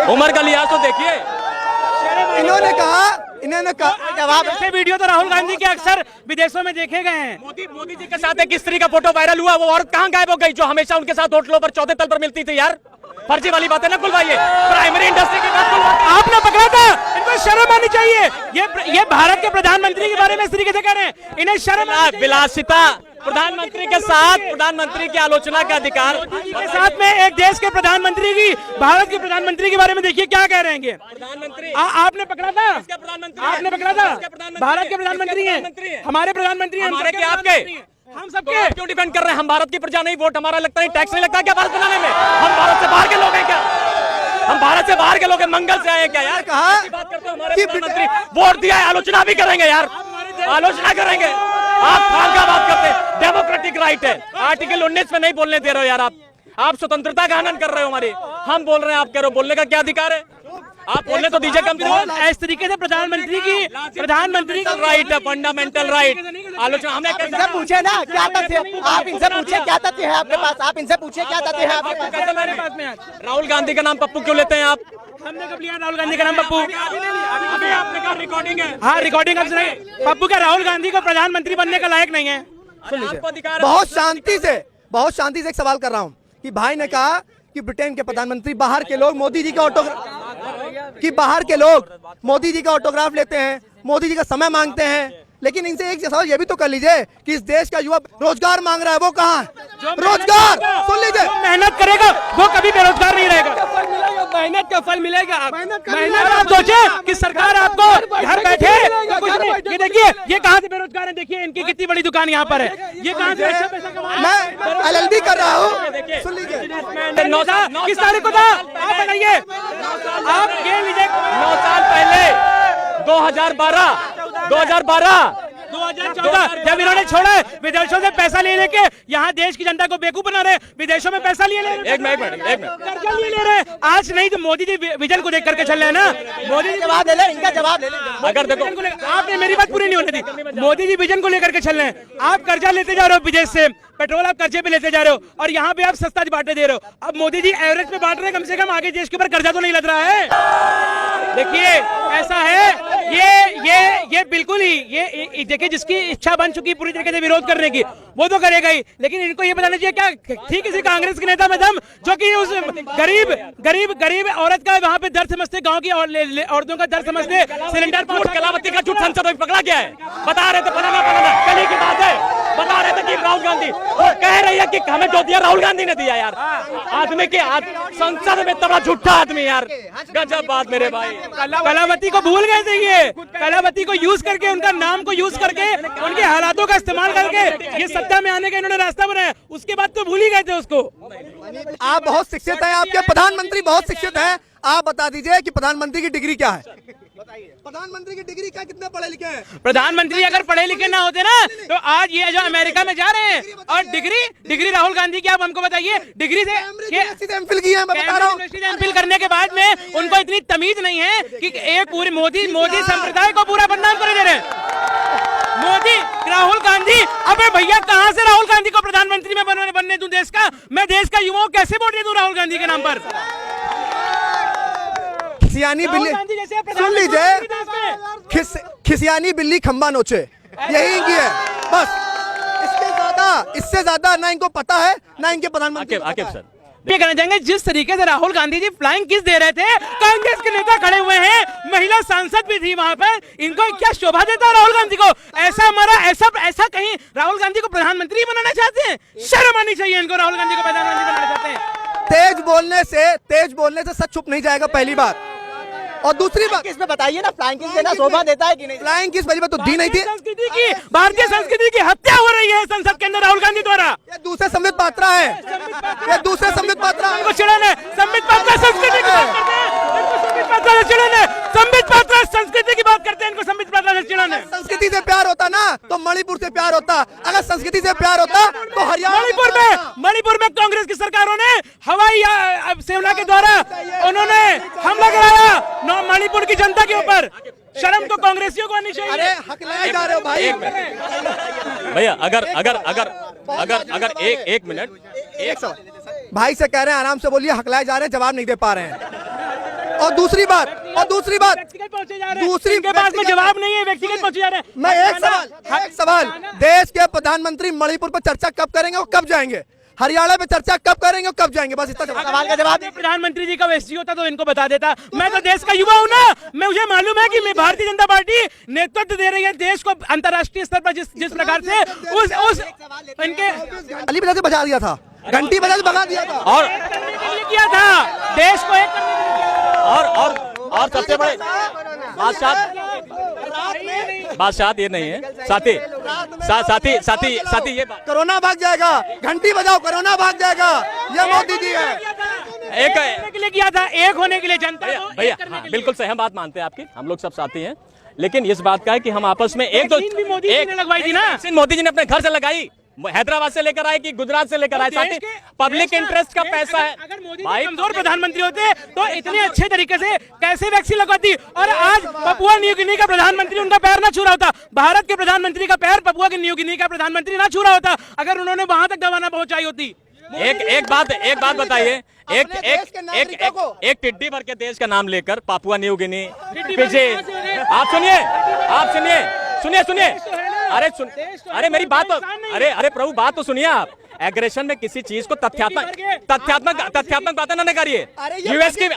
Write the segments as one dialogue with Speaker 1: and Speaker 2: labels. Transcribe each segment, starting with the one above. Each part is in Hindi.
Speaker 1: उम्र का लिहाज तो देखिए।
Speaker 2: इन्होंने कहा
Speaker 3: जवाब ऐसे वीडियो तो राहुल गांधी के अक्सर विदेशों में देखे गए हैं।
Speaker 1: मोदी जी के साथ एक स्त्री का फोटो वायरल हुआ, वो औरत कहाँ गायब हो गई जो हमेशा उनके साथ होटलों पर चौथे तल पर मिलती थी यार। फर्जी वाली बातें ना खुलवाइए, प्राइमरी इंडस्ट्री की बात खुलवाइए।
Speaker 3: आपने पकड़ा था, इनको शर्म आनी चाहिए। ये भारत के प्रधानमंत्री के बारे में इस तरीके से कह रहे हैं, इन्हें शर्म आनी चाहिए।
Speaker 1: विलासिता, प्रधानमंत्री के साथ प्रधानमंत्री की आलोचना का अधिकार
Speaker 3: के साथ में एक देश के प्रधानमंत्री की, भारत के प्रधानमंत्री के बारे में देखिए क्या कह रहे हैं।
Speaker 1: प्रधानमंत्री
Speaker 3: आपने पकड़ा था, आपने पकड़ा था, भारत के प्रधानमंत्री हैं, हमारे प्रधानमंत्री हैं,
Speaker 1: हमारे क्या आपके,
Speaker 3: हम सबके
Speaker 1: क्यों डिपेंड कर रहे हैं? हम भारत की प्रजा नहीं, वोट हमारा लगता नहीं, टैक्स नहीं लगता क्या भारत बनाने में? हम भारत से बाहर के लोग हैं क्या? हम भारत से बाहर के लोग हैं, मंगल से आए हैं क्या यार?
Speaker 2: कहा
Speaker 1: बात करते हो हमारे प्रधानमंत्री वोट दिया है, आलोचना भी करेंगे यार, आलोचना करेंगे। आप खान का बात करते हैं, डेमोक्रेटिक राइट है, आर्टिकल 19 में नहीं बोलने दे रहे हो यार। आप स्वतंत्रता का हनन कर रहे हो हमारी, हम बोल रहे हैं, आप कह रहे हो बोलने का क्या अधिकार है? आप बोलने तो दीजिए कम से कम।
Speaker 3: इस तरीके से प्रधानमंत्री का
Speaker 1: राइट है, फंडामेंटल राइट। आलोचना हमें
Speaker 2: इनसे पूछे ना क्या तथ्य, आप इनसे पूछे क्या तथ्य है आपके पास, आप इनसे पूछे क्या तथ्य है आपके पास।
Speaker 3: हमारे पास में आज
Speaker 1: राहुल गांधी का नाम पप्पू क्यों लेते हैं आप?
Speaker 3: हमने कब लिया राहुल गांधी का नाम पप्पू?
Speaker 1: अभी आपने कहा रिकॉर्डिंग है।
Speaker 3: हाँ, रिकॉर्डिंग अब सुनिए। पप्पू क्या राहुल गांधी को प्रधानमंत्री बनने का लायक नहीं है?
Speaker 1: आपको अधिकार
Speaker 2: बहुत शांति से एक सवाल कर रहा हूँ कि भाई ने कहा कि ब्रिटेन के प्रधानमंत्री बाहर के लोग मोदी जी का ऑटोग्राफ लेते हैं, मोदी जी का समय मांगते हैं, लेकिन इनसे एक सवाल ये भी तो कर लीजिए कि इस देश का युवा रोजगार मांग रहा है, वो कहाँ है? रोजगार सुन लीजिए,
Speaker 3: मेहनत करेगा वो कभी बेरोजगार नहीं रहेगा।
Speaker 1: मेहनत का फल मिलेगा।
Speaker 3: मेहनत आप सोचे कि सरकार आपको घर बैठे कुछ नहीं। ये देखिए ये कहाँ से बेरोजगार है, देखिए इनकी कितनी बड़ी दुकान यहाँ पर है, ये कहाँ से अच्छा पैसा कमा रहे हैं?
Speaker 2: मैं LLB कर रहा हूँ, सुन लीजिए।
Speaker 3: 9 किस तारीख को था आप बताइए? आप ये लीजिए
Speaker 1: 9 साल पहले 2012
Speaker 3: जब इन्होंने छोड़ा है विदेशों से पैसा ले लेके यहाँ देश की जनता को बेवकूफ बना रहे, विदेशों में पैसा लिए ले रहे,
Speaker 1: एक मिनट
Speaker 3: कर्जा लिए ले रहे। आज नहीं तो मोदी जी विजन को देख करके चल रहे हैं ना। मोदी जी
Speaker 2: जवाब दे ले, इनका जवाब ले ले।
Speaker 1: अगर देखो
Speaker 3: आपने मेरी बात पूरी नहीं होने दी। मोदी जी विजन को लेकर के चल रहे हैं, आप कर्जा लेते जा रहे हो विदेश से, पेट्रोल आप कर्जे पे लेते जा रहे हो और यहाँ पे आप सस्ता बांटे दे रहे हो। अब मोदी जी एवरेज पे बांट रहे हैं, कम से कम आगे देश के ऊपर कर्जा तो नहीं लग रहा है। देखिए ऐसा है, ये बिल्कुल ही ये देखिए जिसकी इच्छा बन चुकी पूरी तरीके से विरोध करने की वो तो करेगा ही, लेकिन इनको ये बताना चाहिए क्या ठीक किसी कांग्रेस के नेता में दम जो कि उस गरीब औरत का वहाँ पे दर्द समझते, गांव की औरतों का दर्द समझते, सिलेंडर पर
Speaker 1: कलावती का झूठ संसद में पकड़ा गया है, बता रहे थे फलाना कल की बात है, बता रहे थे कि राहुल गांधी वो कह रही है कि हमें जो दिया राहुल गांधी ने दिया यार। आदमी के संसद में तबड़ा झूठा आदमी यार, गजब बात मेरे भाई।
Speaker 3: कलावती को भूल गए थे, ये कलावती को यूज करके, उनका नाम को यूज करके, उनके हालातों का इस्तेमाल करके ये सत्ता में आने का इन्होंने रास्ता बनाया, उसके बाद तो भूल ही गए थे उसको।
Speaker 2: आप बहुत शिक्षित हैं, आपके प्रधानमंत्री बहुत शिक्षित हैं, आप बता दीजिए कि प्रधानमंत्री की डिग्री क्या है? प्रधानमंत्री की डिग्री क्या, कितने पढ़े लिखे हैं?
Speaker 3: प्रधानमंत्री अगर पढ़े लिखे ना होते ना तो आज ये जो अमेरिका में जा रहे हैं। और डिग्री राहुल गांधी की आप हमको बताइए, डिग्री से
Speaker 2: एमफिल की है, मैं बता रहा हूँ।
Speaker 3: एमफिल करने के बाद में उनको इतनी तमीज नहीं है कि एक पूरे मोदी संप्रदाय को पूरा बदनाम कर दे रहे हैं। मोदी राहुल गांधी, अबे भैया कहाँ से राहुल गांधी को प्रधानमंत्री में बनने दूं देश का? मैं देश का युवाओं कैसे वोट दे दूं राहुल गांधी के नाम पर?
Speaker 2: खिसियानी बिल्ली, सुन लीजिए, खिसियानी बिल्ली खंबा नोचे, यही इनकी है बस। इससे ज्यादा ना इनको पता है ना इनके प्रधानमंत्री।
Speaker 1: आकिब सर
Speaker 3: ये कहना चाहेंगे जिस तरीके से राहुल गांधी जी फ्लाइंग किस दे रहे थे, कांग्रेस के नेता खड़े हुए हैं, महिला सांसद भी थी वहां पर, इनको क्या शोभा देता है राहुल गांधी को? ऐसा कहीं राहुल गांधी को प्रधानमंत्री बनाना चाहते हैं? शर्म आनी चाहिए इनको, राहुल गांधी को प्रधानमंत्री बनाना चाहते हैं।
Speaker 2: तेज बोलने से सच छुप नहीं जाएगा, पहली बात। और दूसरी बात इसमें बताइए ना, फ्लाइंग किस देना शोभा देता है कि नहीं? फ्लाइंग किस पहली बात तो दी नहीं थी।
Speaker 3: भारतीय संस्कृति की हत्या हो रही है संसद के अंदर राहुल गांधी द्वारा।
Speaker 2: ये दूसरे संबित पात्रा है, ये दूसरे संबित पात्रा
Speaker 3: इनको चिड़न है, संबित पात्रा संस्कृति की बात करते हैं, इनको संबित पात्रा से चिड़न है, संबित पात्रा संस्कृति की बात करते हैं, इनको संबित पात्रा से चिड़न है।
Speaker 2: संस्कृति से प्यार होता ना तो मणिपुर से प्यार होता, अगर संस्कृति से प्यार होता तो हरियाणा।
Speaker 3: मणिपुर में कांग्रेस की सरकारों ने हवाई सेना के द्वारा उन्होंने हमला कराया मणिपुर की जनता के ऊपर। शर्म तो कांग्रेसियों को आनी चाहिए।
Speaker 2: अरे हकलाए जा रहे हो भाई।
Speaker 1: भैया अगर एक मिनट,
Speaker 2: एक सवाल भाई से कह रहे हैं, आराम से बोलिए, हकलाए जा रहे हैं, जवाब नहीं दे पा रहे हैं। और दूसरी बात
Speaker 3: व्यक्तिगत पहुंचे जा रहे हैं।
Speaker 2: दूसरी
Speaker 3: इनके पास में जवाब नहीं है, व्यक्तिगत पहुंचे जा रहे हैं।
Speaker 2: मैं एक सवाल देश के प्रधानमंत्री मणिपुर पर चर्चा कब करेंगे और कब जाएंगे, हरियाणा पे चर्चा कब करेंगे और कब जाएंगे, बस इतना सवाल का जवाब।
Speaker 3: प्रधानमंत्री जी का वैसी होता तो इनको बता देता। मैं तो देश का युवा हूँ ना, मैं मुझे मालूम है कि मैं भारतीय जनता पार्टी नेतृत्व दे रही है देश को अंतर्राष्ट्रीय स्तर पर जिस प्रकार से उस इनके
Speaker 2: अली बजा से बजा दिया था, घंटी बजा से भगा दिया था,
Speaker 1: और
Speaker 3: किया था देश को एक करने के लिए।
Speaker 1: और सबसे बड़े बादशाह ये नहीं है साथी ये बात
Speaker 2: कोरोना भाग जाएगा, घंटी बजाओ कोरोना भाग जाएगा, ये मोदी जी है।
Speaker 3: एक के लिए किया था, एक होने के लिए जनता को
Speaker 1: भैया
Speaker 3: एक करने
Speaker 1: हाँ,
Speaker 3: के लिए।
Speaker 1: बिल्कुल सही, हम बात मानते हैं आपकी, हम लोग सब साथी हैं, लेकिन इस बात का है कि हम आपस में एक दो
Speaker 3: वैक्सीन भी मोदी जी ने लगवाई थी ना।
Speaker 1: वैक्सीन मोदी जी ने अपने घर से लगाई, हैदराबाद से लेकर आए कि गुजरात से लेकर आए, साथी पब्लिक इंटरेस्ट का पैसा है।
Speaker 3: अगर मोदी जी
Speaker 1: भाई
Speaker 3: कमजोर प्रधानमंत्री होते तो इतने अच्छे तरीके से कैसे वैक्सीन लगवाती, और आज पपुआ न्यू गिनी का प्रधानमंत्री उनका पैर ना छू रहा होता, भारत के प्रधानमंत्री का पैर पपुआ के न्यू गिनी का प्रधानमंत्री ना छू रहा होता, अगर उन्होंने वहां तक दवा ना पहुंचाई होती।
Speaker 1: एक बात बताइए, एक टिड्डी भर के देश का नाम लेकर पापुआ न्यू गिनी फिजी, आप सुनिए अरे मेरी बात तो अरे प्रभु बात तो सुनिए आप। एग्रेशन में किसी चीज को तथ्यात्मक बातें ना करिए। यूएस की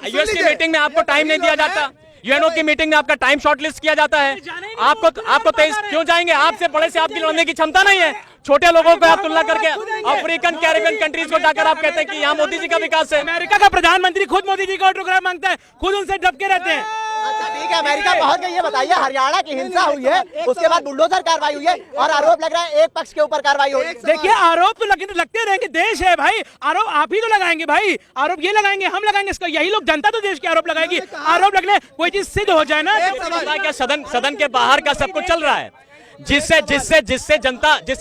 Speaker 1: मीटिंग में आपको टाइम नहीं दिया जाता, यूएनओ की मीटिंग में आपका टाइम शॉर्टलिस्ट किया जाता है, आपको 23 क्यों जाएंगे, आपसे बड़े से आपकी लड़ने की क्षमता नहीं है। छोटे लोगों को आप तुलना करके अफ्रीकन कैरिबियन कंट्रीज को जाकर आप कहते हैं कि यहाँ मोदी जी का विकास है।
Speaker 3: अमेरिका का प्रधानमंत्री खुद मोदी जी का ऑटोग्राफ मांगता है, खुद उनसे दबके रहते हैं।
Speaker 4: अच्छा ठीक है, अमेरिका पहुंच गई, ये बताइए हरियाणा की हिंसा हुई है, उसके बाद बुलडोजर कार्रवाई हुई है और आरोप लग रहा है एक पक्ष के ऊपर कार्रवाई हो रही है।
Speaker 3: देखिए आरोप तो लगते रहेंगे, देश है भाई, आरोप आप ही तो लगाएंगे भाई, आरोप ये लगाएंगे, हम लगाएंगे इसको, यही लोग जनता तो देश के आरोप लगाएगी। आरोप लगने कोई चीज सिद्ध हो जाए ना,
Speaker 1: क्या सदन के बाहर का सब कुछ चल रहा है, जिससे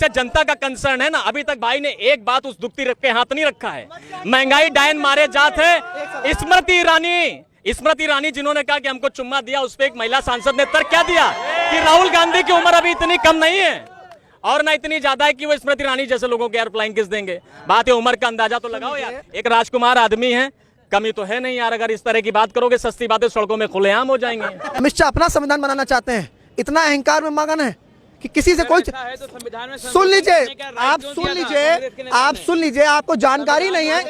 Speaker 1: जनता का कंसर्न है ना, अभी तक भाई ने एक बात उस दुखती रख के हाथ नहीं रखा है। महंगाई डायन मारे जात है। स्मृति ईरानी जिन्होंने कहा कि हमको चुम्मा दिया, उस पर एक महिला सांसद ने तर्क क्या दिया कि राहुल गांधी की उम्र अभी इतनी कम नहीं है और ना इतनी ज्यादा है कि वो स्मृति ईरानी जैसे लोगों को एयर फ्लाइंग किस देंगे। बात है उम्र का अंदाजा तो लगाओ यार, एक राजकुमार आदमी है, कमी तो है नहीं यार। अगर इस तरह की बात करोगे सस्ती बातें सड़कों में खुलेआम हो जाएंगे।
Speaker 2: अमित शाह अपना संविधान बनाना चाहते हैं, इतना अहंकार में मगन है कि किसी से कोई सुन लीजिए, आपको जानकारी नहीं है,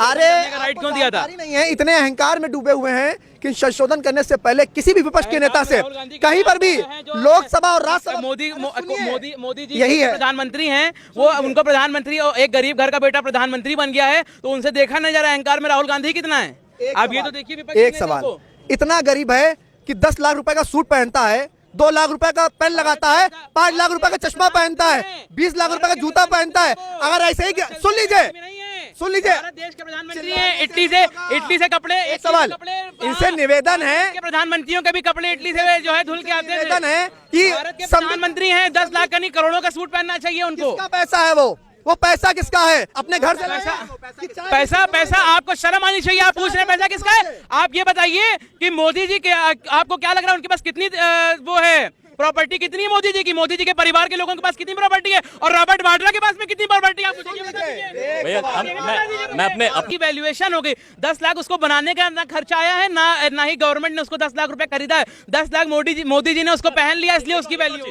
Speaker 2: अरे
Speaker 3: राइट क्यों दिया था?
Speaker 2: जानकारी नहीं है, इतने अहंकार में डूबे हुए हैं कि संशोधन करने से पहले किसी भी विपक्ष के नेता से कहीं पर भी लोकसभा और राज्यसभा
Speaker 3: मोदी जी
Speaker 2: यही है।
Speaker 3: प्रधानमंत्री हैं, वो उनको प्रधानमंत्री और एक गरीब घर का बेटा प्रधानमंत्री बन गया है, तो उनसे देखा नहीं जा रहा अहंकार में राहुल गांधी कितना है। आप ये तो देखिए विपक्ष के
Speaker 2: एक
Speaker 3: नेता
Speaker 2: सवाल,
Speaker 3: को।
Speaker 2: इतना गरीब है कि 10 लाख रुपए का सूट पहनता है, 2 लाख रुपए का पेन लगाता है, 5 लाख रुपए का चश्मा पहनता है, 20 लाख रुपए का जूता पहनता है। अगर ऐसे ही सुन लीजिए
Speaker 3: देश के प्रधानमंत्री हैं, इटली से कपड़े।
Speaker 2: एक सवाल, इनसे निवेदन है
Speaker 3: के प्रधानमंत्रियों के भी कपड़े इटली से जो है धुल के आते हैं।
Speaker 2: निवेदन है कि
Speaker 3: भारत के प्रधानमंत्री हैं, 10 लाख का नहीं करोड़ों का सूट पहनना चाहिए उनको।
Speaker 2: किसका पैसा है वो पैसा किसका है? अपने घर से
Speaker 3: पैसा आपको शर्म आनी चाहिए, आप पूछ रहे हैं पैसा किसका है। आप ये बताइए कि मोदी जी के आपको क्या लग रहा है उनके पास कितनी वो है प्रॉपर्टी, कितनी मोदी जी की, मोदी जी के परिवार के लोगों के पास कितनी प्रॉपर्टी है और रॉबर्ट वाड्रा के पास में कितनी प्रॉपर्टी है, आप मुझे ये बताइए।
Speaker 1: भैया मैं अपने
Speaker 3: आपकी वैल्यूएशन हो गई, 10 लाख उसको बनाने का ना खर्चा आया है, ना ही गवर्नमेंट ने उसको 10 लाख रुपए खरीदा है। 10 लाख मोदी जी ने उसको पहन लिया, इसलिए उसकी वैल्यू